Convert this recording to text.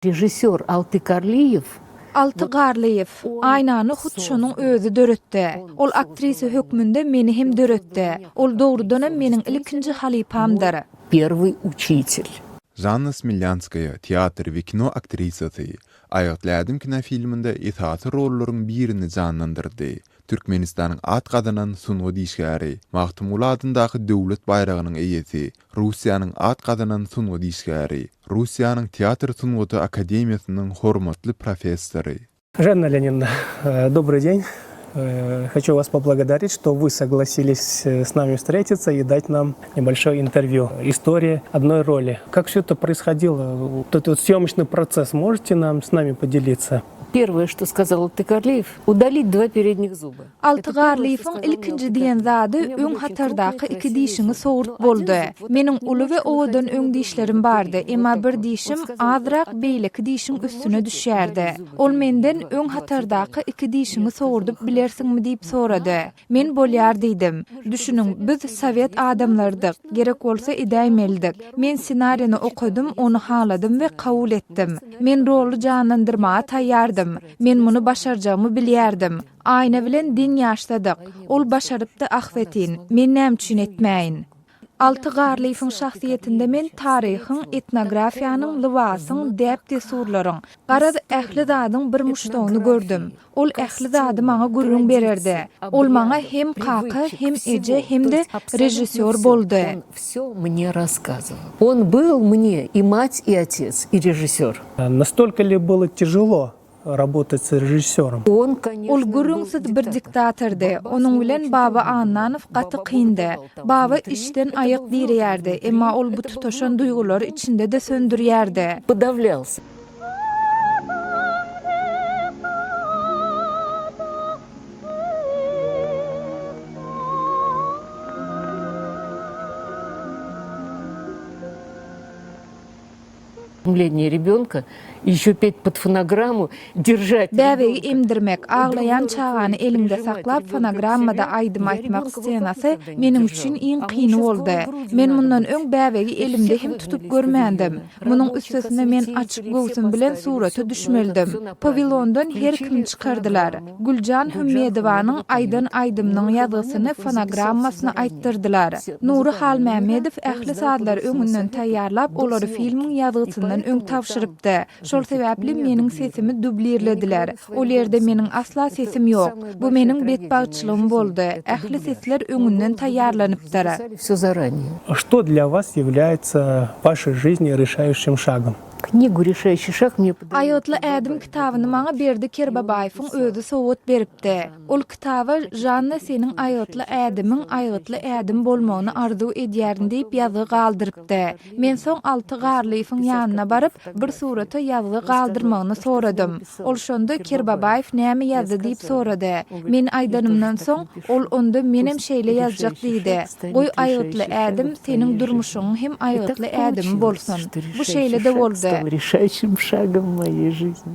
Rejissör Altı Karliyev Altı Garliyev aynany hutşonuň özü döretdi. Ol aktrisi hökmünde meni hem döretdi. Ol doğrudan meniň ilkinji halipamdyr. первый учитель. Жанна Смелянская teatr we kino aktrisasy. Aýatladım kinofilminde itaatly rollaryň birini canlandyrdy. Türkmenistanyň at gadynyň sungy diýişgäri, Mahtumul adyndaky döwlet baýragynyň eýesi, Russiýanyň at gadynyň sungy diýişgäri, Russiýanyň teatr sungy akademiýasynyň hormatly professory. Жанна Леонидовна, добрый день. Хочу вас поблагодарить, что вы согласились с нами встретиться и дать нам небольшое интервью. История одной роли. Как все это происходило? Вот этот съемочный процесс можете с нами поделиться? Первое, что сказал Altı Karliyev, удалить два передних зуба. Altı Garliýewiň ilkinji diýen zady öň hatardaky iki dişini sowurt boldy. Meniň uly we owadan öň dişlerim bardy, emma bir dişim azrak beýleki dişiň üstüne düşýärdi. Ol menden öň hatardaky iki dişini sowurdup bilersiňmi diýip sorady. Men bolýar diýdim. Düşünüň, biz Sowet adamlardyk, gerek bolsa edäýmeldik. Men ssenariýany okudum, onu haladym we kabul etdim. Men rolu canlandyrmaga taýýardym. Men muny başarjagmy bilýärdim. Aýna bilen din ýaşladyk. Ol başarypdy ahwetin. Men näme üçin etmäýin? Altı Garliýewiň şahsiýetinde men taryhyň, etnografiýanyň, lybasyň, däp desurlaryň, gara ähli zadyň bir muşdagyny gördüm. Ol ähli zady maňa gurrun bererdi. Ol maňa hem kaky, hem eje, hem de rejissör boldy. Всё мне рассказывал. Он был мне и мать, и отец, и режиссер. Настолько ли было тяжело работать с режиссером? Он, конечно, Ol gurrunsyz bir diktatordy. Onuň bilen Baba Annanow gaty kyndy. Baba işden aýak dirýärdi, emma ol bu tutaşan duýgulary içinde de söndürýärdi. подавлялся. Ребенка еще петь под фонограмму, держать. Bäbegi emdirmek, ağlayan çağany elinde saklap fonogrammada aýdym aýtmak ssenasy meniň üçin iň kyn boldy. Men mundan öň bäbegi elimde hem tutup görmändim. Munyň üstesine men açyk göwsüm bilen suraty düşmeldim. Pavilondan her kim çykardylar. Güljan Hümmedowanyň Aýdan Aýdymnyň ýazysyny fonogrammasyna aýtdyrdylar. Nury Halmämedow ähli sadlar öňünden taýýarlap olary filmiň ýazgysyndan öň tapşyrypdy. Şol sebäpli meniň sesimi dublirlediler. Ol ýerde meniň asla sesim ýok. Bu meniň betbagçylygym boldy. Ähli sesler öňünden taýýarlanypdyr. Всё заранее. Что для вас является в вашей жизни решающим шагом? Книгу «Решающий шаг» мне подарил. Aýatly Ädim kitabyny maňa berdi Kerbabaýewiň özü sowut beripdi. Ol kitaba Janna seniň aýatly Ädimiň aýatly Ädim bolmagyny arzu edýärin diýip ýazy galdyrypdy. Men soň Altı Garliýewiň ýanyna baryp bir suraty ýazy galdyrmagyny soradym. Ol şonda Kerbabaýew näme ýazdy diýip sorady. Men aýdanymdan soň ol onda menem şeýle ýazjak diýdi. Goý aýatly Ädim seniň durmuşyň hem aýatly Ädim bolsun. Bu şeýle de boldy. Стал решающим шагом в моей жизни.